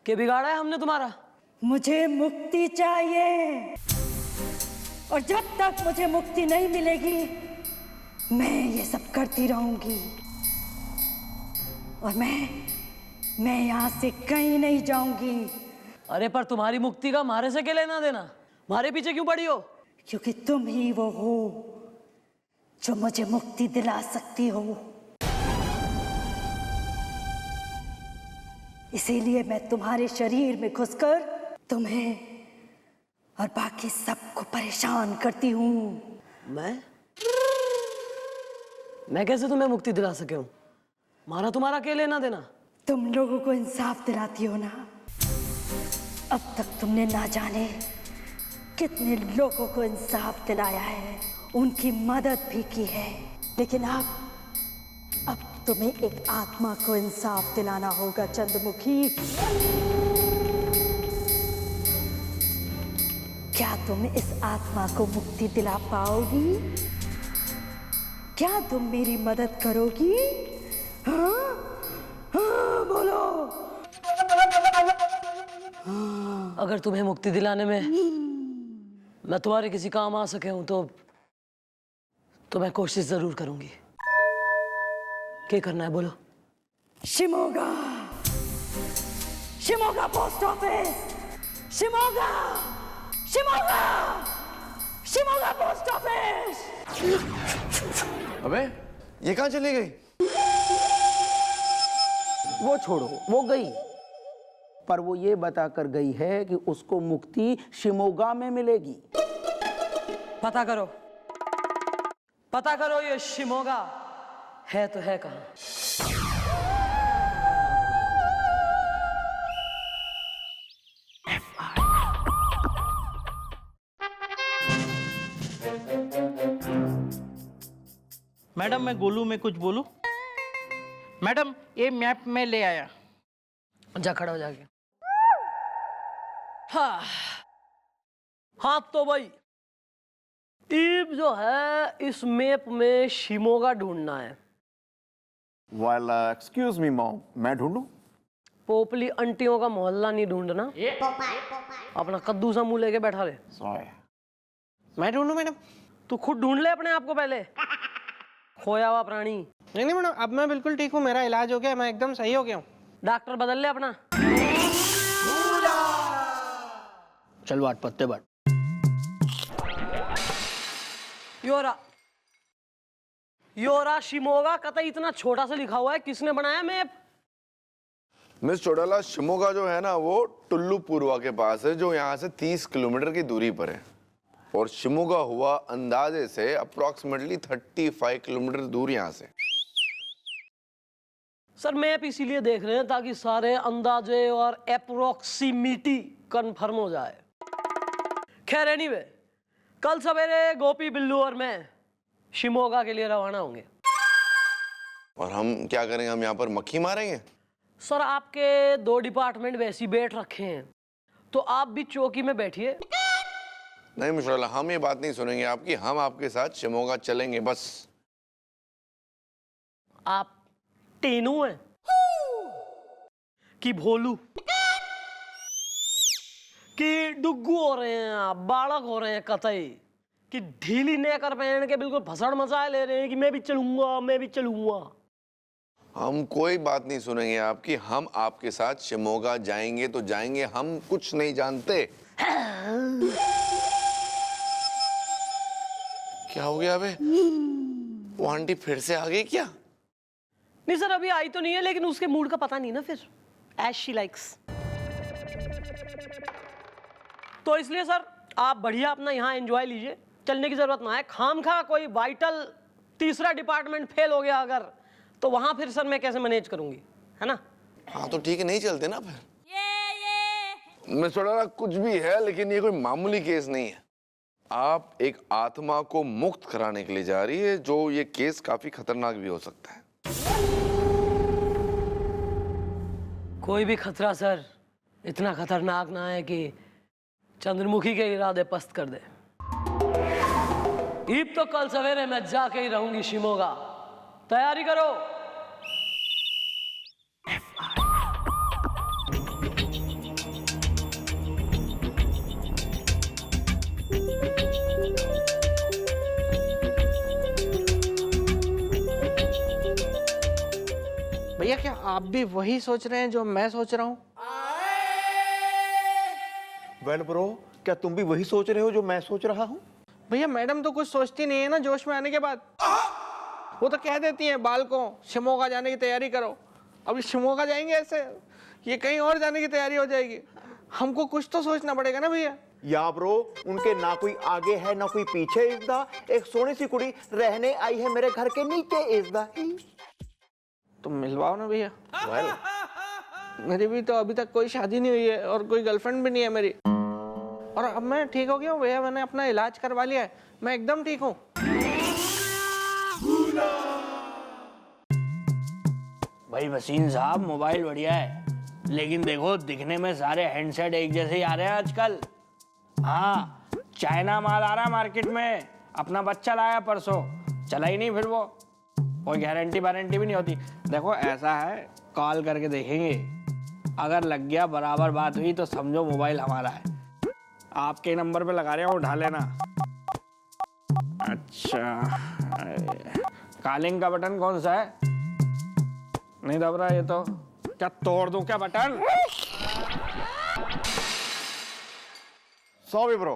क्या बिगाड़ा है हमने तुम्हारा? मुझे मुक्ति चाहिए और जब तक मुझे मुक्ति नहीं मिलेगी मैं ये सब करती रहूंगी। और मैं यहाँ से कहीं नहीं जाऊंगी। अरे पर तुम्हारी मुक्ति का हमारे से क्या लेना देना? हमारे पीछे क्यों पड़ी हो? क्योंकि तुम ही वो हो जो मुझे मुक्ति दिला सकती हो। इसीलिए मैं तुम्हारे शरीर में घुसकर तुम्हें और बाकी सबको परेशान करती हूँ। मैं कैसे तुम्हें मुक्ति दिला सके हूँ? मारा तुम्हारा क्या लेना देना? तुम लोगों को इंसाफ दिलाती हो ना। अब तक तुमने ना जाने कितने लोगों को इंसाफ दिलाया है, उनकी मदद भी की है, लेकिन अब तुम्हें एक आत्मा को इंसाफ दिलाना होगा चंद्रमुखी। क्या तुम इस आत्मा को मुक्ति दिला पाओगी? क्या तुम मेरी मदद करोगी? हाँ? हाँ, बोलो। अगर तुम्हें मुक्ति दिलाने में मैं तुम्हारे किसी काम आ सके हूं तो मैं कोशिश जरूर करूंगी। क्या करना है बोलो? Shimoga post office, Shimoga post office. अबे ये कहाँ चली गई? वो छोड़ो, वो गई, पर वो ये बताकर गई है कि उसको मुक्ति शिमोगा में मिलेगी। पता करो ये शिमोगा है तो है कहाँ? मैडम मैं गोलू में कुछ बोलूं? मैडम ये मैप में ले आया। जा खड़ा हो जाके। हाँ तो भाई टीम जो है इस मैप में शिमोगा ढूंढना है। वेल एक्सक्यूज मी मॉम, मैं ढूंढूं? पोपली अंटियों का मोहल्ला नहीं ढूंढना, अपना कद्दू सा मुंह लेके बैठा रहे। सॉरी। मैं ढूंढूं मैडम? तू खुद ढूंढ ले अपने आप को पहले, खोया हुआ प्राणी। नहीं मैडम, अब मैं बिल्कुल ठीक हूँ, मेरा इलाज हो गया, मैं एकदम सही हो गया हूँ। डॉक्टर बदल ले अपना। चल बाट पत्ते बाट। योरा शिमोगा कतई इतना छोटा सा लिखा हुआ है, किसने बनाया मैप? मिस चोटाला, शिमोगा जो है ना वो टुल्लू पूर्वा के पास है, जो यहाँ से 30 किलोमीटर की दूरी पर है, और शिमोगा हुआ अंदाजे से अप्रोक्सीमेटली 35 किलोमीटर दूर यहाँ से। सर मैप इसीलिए देख रहे हैं ताकि सारे अंदाजे और अप्रोक्सीमिटी कंफर्म हो जाए। खैर एनीवे, कल सवेरे गोपी, बिल्लू और मैं शिमोगा के लिए रवाना होंगे। और हम क्या करेंगे? हम यहाँ पर मक्खी मारेंगे? सर आपके 2 डिपार्टमेंट वैसे ही बैठ रखे हैं, तो आप भी चौकी में बैठिए। नहीं मिस चोटाला, हम ये बात नहीं सुनेंगे आपकी, हम आपके साथ शिमोगा चलेंगे बस। आप टेनू हैं कि भोलू कि डुग्गू हो रहे हैं, आप बालक हो रहे हैं कतई कि ढीली नेकर पहन के बिल्कुल भसड़ मचाए ले रहे हैं कि मैं भी चलूंगा। हम कोई बात नहीं सुनेंगे आपकी, हम आपके साथ शिमोगा जाएंगे तो जाएंगे, हम कुछ नहीं जानते। क्या हो गया बे? वो आंटी फिर से आ गई क्या? नहीं सर अभी आई तो नहीं है, लेकिन उसके मूड का पता नहीं ना फिर, एज शी लाइक्स। तो इसलिए सर आप बढ़िया अपना यहाँ एंजॉय लीजिए, चलने की जरूरत ना है। खामखा कोई वाइटल तीसरा डिपार्टमेंट फेल हो गया अगर, तो वहां फिर सर मैं कैसे मैनेज करूंगी, है ना? हाँ तो ठीक है, नहीं चलते ना फिर। मिस चोटाला कुछ भी है, लेकिन ये कोई मामूली केस नहीं है। आप एक आत्मा को मुक्त कराने के लिए जा रही है, जो ये केस काफी खतरनाक भी हो सकता है। कोई भी खतरा सर इतना खतरनाक ना है कि चंद्रमुखी के इरादे पस्त कर दे। ईब तो कल सवेरे मैं जाके ही रहूंगी शिमोगा, तैयारी करो। भैया क्या आप भी वही सोच रहे हैं जो मैं सोच रहा हूँ? वेल ब्रो, क्या तुम भी वही सोच रहे हो जो मैं सोच रहा हूँ? भैया मैडम तो कुछ सोचती नहीं है ना जोश में आने के बाद, वो तो कह देती हैं बालकों शिमोगा जाने की तैयारी करो। अभी शिमोगा जाएंगे ऐसे, ये कहीं और जाने की तैयारी हो जाएगी। हमको कुछ तो सोचना पड़ेगा ना भैया। या ब्रो, उनके ना कोई आगे है ना कोई पीछे इज़दा, एक सोनी सी कुड़ी रहने आई है मेरे घर के नीचे इज़दा। तुम मिलवाओ ना भैया। वेल मेरी भी तो अभी तक कोई शादी नहीं हुई है और कोई गर्लफ्रेंड भी नहीं है मेरी। और अब मैं ठीक हो गया हूँ भैया, मैंने अपना इलाज करवा लिया है, मैं एकदम ठीक हूँ। भाई वसीम साहब मोबाइल बढ़िया है, लेकिन देखो दिखने में सारे हैंडसेट एक जैसे ही आ रहे हैं आजकल। हाँ, चाइना माल आ रहा है मार्केट में, अपना बच्चा लाया परसों, चला ही नहीं फिर वो, कोई गारंटी वारंटी भी नहीं होती। देखो ऐसा है, कॉल करके देखेंगे, अगर लग गया बराबर बात हुई तो समझो मोबाइल हमारा है। आपके नंबर पे लगा रहा हूँ, उठा लेना। अच्छा, कॉलिंग का बटन कौन सा है? नहीं दब रहा ये तो, क्या तोड़ दूं क्या बटन? Sorry bro.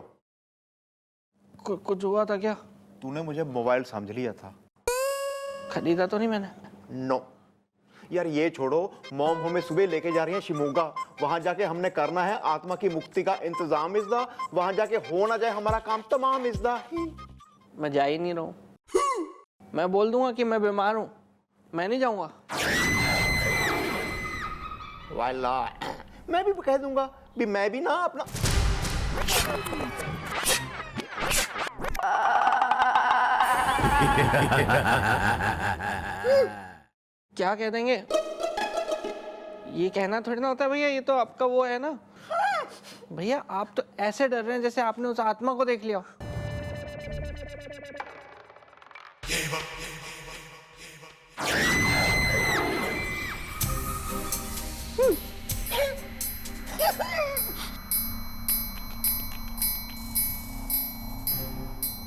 कुछ हुआ था क्या? तूने मुझे मोबाइल समझ लिया था। खरीदा तो नहीं मैंने? नो यार, ये छोड़ो, मॉम हमें सुबह लेके जा रही है शिमोगा, वहां जाके हमने करना है आत्मा की मुक्ति का इंतजाम इज़दा, वहां जाके हो ना जाए हमारा काम तमाम इज़दा। मैं जा ही नहीं रहा हूँ, मैं बोल दूंगा कि मैं बीमार हूँ, मैं नहीं जाऊंगा। वाला मैं भी कह दूंगा भी मैं भी ना अपना क्या कह देंगे? ये कहना थोड़ी ना होता है भैया, ये तो आपका वो है ना। भैया आप तो ऐसे डर रहे हैं जैसे आपने उस आत्मा को देख लिया।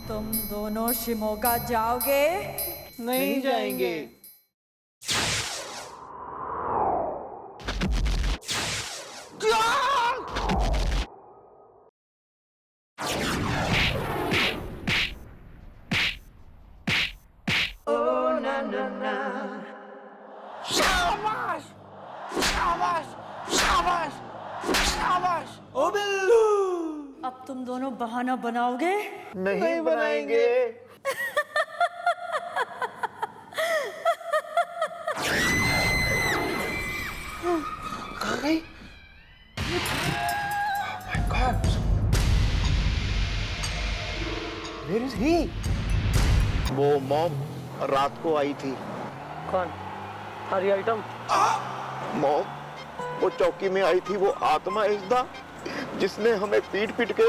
तुम दोनों शिमोगा जाओगे? नहीं जाएंगे। शाबाश शाबाश शाबाश शाबाश। ओ बिल्लू, अब तुम दोनों बहाना बनाओगे? नहीं बनाएंगे। कहाँ गई? Where is he? वो मॉम रात को आई थी। कौन? हरी आइटम? मॉम वो चौकी में आई थी, वो आत्मा इज़दा जिसने हमें पीट पीट के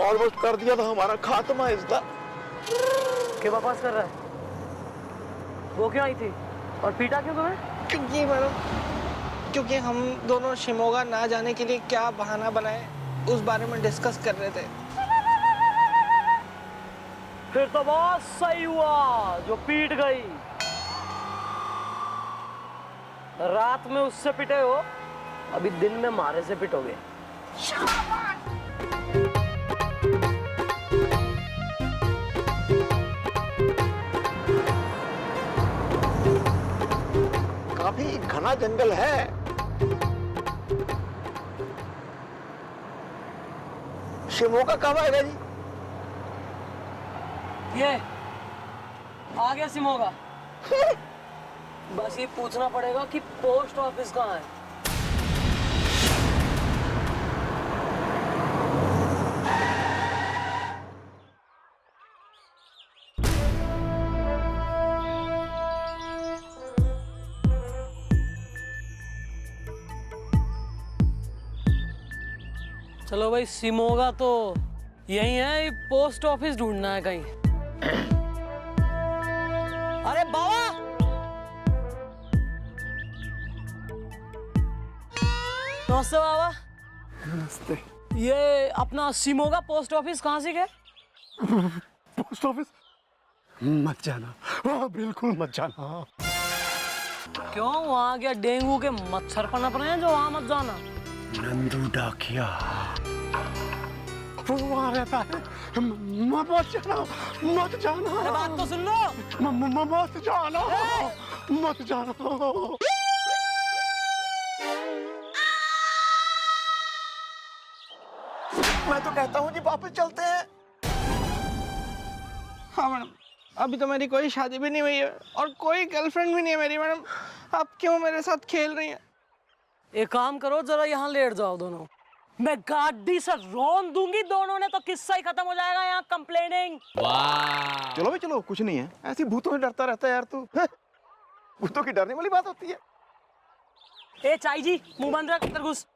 ऑलमोस्ट कर दिया था हमारा खात्मा इज़दा। क्या बकवास कर रहा है? वो क्यों आई थी और पीटा क्यों तुम्हें? क्योंकि मैडम, क्योंकि हम दोनों शिमोगा ना जाने के लिए क्या बहाना बनाए उस बारे में डिस्कस कर रहे थे। फिर तो बहुत सही हुआ जो पीट गई। रात में उससे पिटे हो, अभी दिन में मारे से पिटोगे। काफी घना जंगल है। शिमोगा कब आएगा जी? ये आ गया सिमोगा। बस ये पूछना पड़ेगा कि पोस्ट ऑफिस कहाँ है। चलो भाई, सिमोगा तो यही है, पोस्ट ऑफिस ढूंढना है कहीं। अरे बाबा, नमस्ते बाबा। नमस्ते। ये अपना सिमोगा पोस्ट ऑफिस कहाँ से गए? पोस्ट ऑफिस मत जाना, हाँ बिल्कुल मत जाना। क्यों, वहाँ क्या डेंगू के मच्छर पनप रहे हैं जो वहाँ मत जाना? नंदू डाकिया वो वहाँ रहता है, मत जाना, मत जाना। अरे बात तो सुन लो। मत जाना, मत जाना। मैं तो कहता हूँ जी वापस चलते हैं। हाँ मैडम, अभी तो मेरी कोई शादी भी नहीं हुई है और कोई गर्लफ्रेंड भी नहीं है मेरी। मैडम आप क्यों मेरे साथ खेल रही हैं? एक काम करो, जरा यहाँ लेट जाओ दोनों, मैं गाड़ी से रोन दूंगी दोनों ने, तो किस्सा ही खत्म हो जाएगा यहाँ कंप्लेनिंग। वाह। चलो भाई चलो, कुछ नहीं है, ऐसी भूतों से डरता रहता है यार तू। भूतों की डरने वाली बात होती है। ए चाई जी, मुंह बंद रख, अंदर घुस।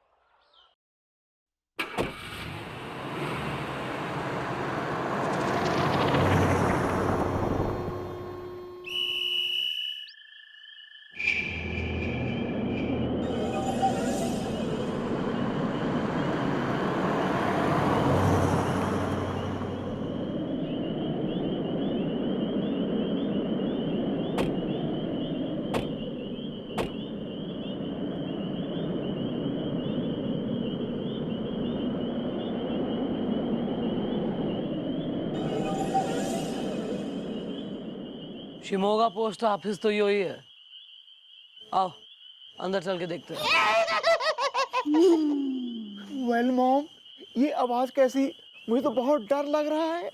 शिमोगा पोस्ट ऑफिस तो यही है। आओ अंदर चल के देखते हैं। वेल मॉम, ये आवाज कैसी? मुझे तो बहुत डर लग रहा है।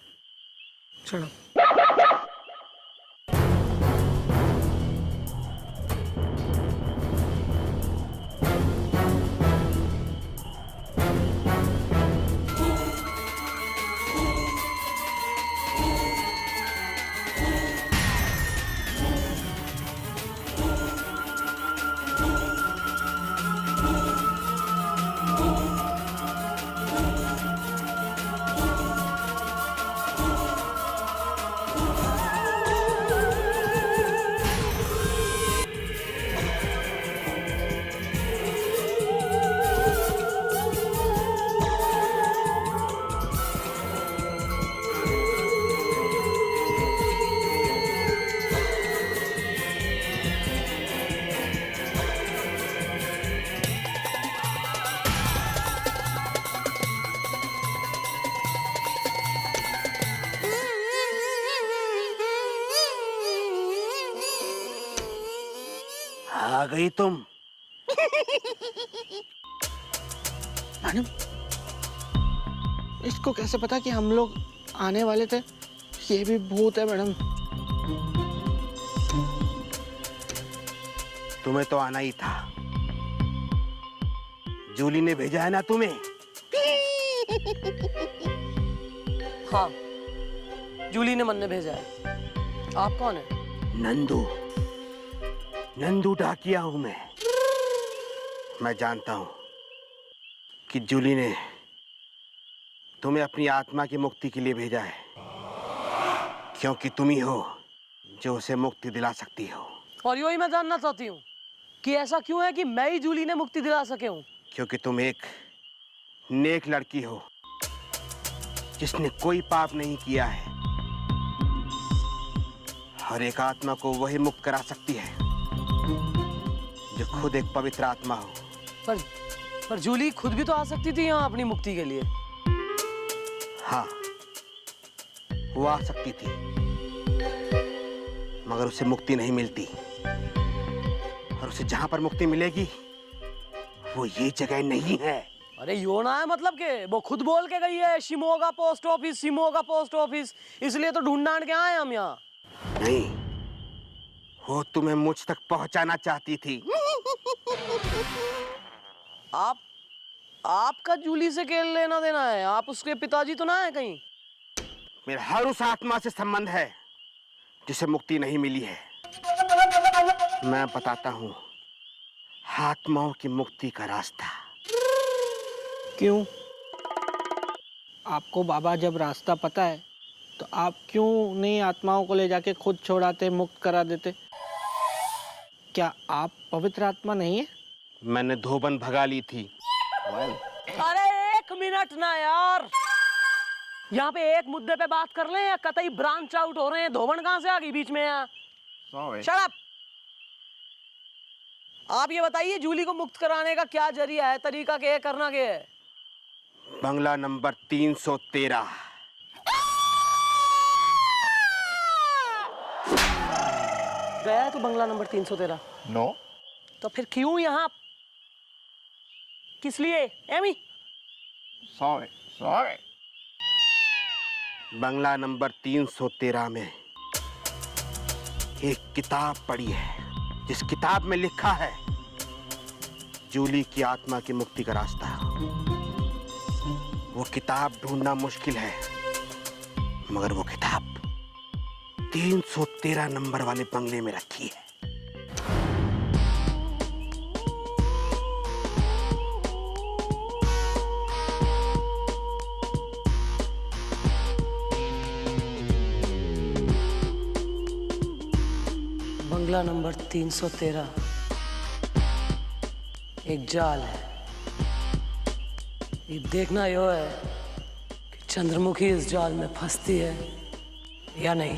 चलो। आ गई तुम। मैडम, इसको कैसे पता कि हम लोग आने वाले थे? ये भी भूत है मैडम। तुम्हें तो आना ही था, जूली ने भेजा है ना तुम्हें। हाँ, जूली ने मन ने भेजा है। आप कौन है? नंदू, नंदू डाकिया हूं मैं। मैं जानता हूं कि जूली ने तुम्हें अपनी आत्मा की मुक्ति के लिए भेजा है, क्योंकि तुम ही हो जो उसे मुक्ति दिला सकती हो। और यही मैं जानना चाहती हूँ कि ऐसा क्यों है कि मैं ही जूली ने मुक्ति दिला सके हूँ? क्योंकि तुम एक नेक लड़की हो जिसने कोई पाप नहीं किया है, और एक आत्मा को वही मुक्त करा सकती है जो खुद एक पवित्र आत्मा हो। पर जूली खुद भी तो आ सकती थी यहाँ अपनी मुक्ति के लिए। हाँ, वो आ सकती थी, मगर उसे मुक्ति नहीं मिलती, और उसे जहां पर मुक्ति मिलेगी वो ये जगह नहीं है। अरे यो ना है मतलब के वो खुद बोल के गई है Shimoga post office, Shimoga post office, इसलिए तो ढूंढ ढांड के आए हम यहाँ। नहीं, वो तुम्हें मुझ तक पहुंचाना चाहती थी। आपका जूली से क्या लेना देना है? आप उसके पिताजी तो ना है कहीं? मेरा हर उस आत्मा से संबंध है जिसे मुक्ति नहीं मिली है। मैं बताता हूँ आत्माओं की मुक्ति का रास्ता। क्यों? आपको बाबा जब रास्ता पता है तो आप क्यों नहीं आत्माओं को ले जाके खुद छोड़ाते, मुक्त करा देते? क्या आप पवित्र आत्मा नहीं है? मैंने धोबन भगा ली थी। अरे एक मिनट ना यार, यहाँ पे एक मुद्दे पे बात कर लें या कतई ब्रांच आउट हो रहे हैं? धोबन कहाँ से आ गई बीच में यहाँ? Shut up. आप ये बताइए जूली को मुक्त कराने का क्या जरिया है, तरीका क्या है, करना क्या है? बंगला नंबर 313। गया तो बंगला नंबर 313? नो। तो फिर क्यों यहाँ? किस लिए एमी? सॉरी। बंगला नंबर 313 में एक किताब पढ़ी है, जिस किताब में लिखा है जूली की आत्मा की मुक्ति का रास्ता। वो किताब ढूंढना मुश्किल है, मगर वो किताब 313 नंबर वाले बंगले में रखी है। बंगला नंबर 313 एक जाल है। ये देखना यो है कि चंद्रमुखी इस जाल में फंसती है या नहीं।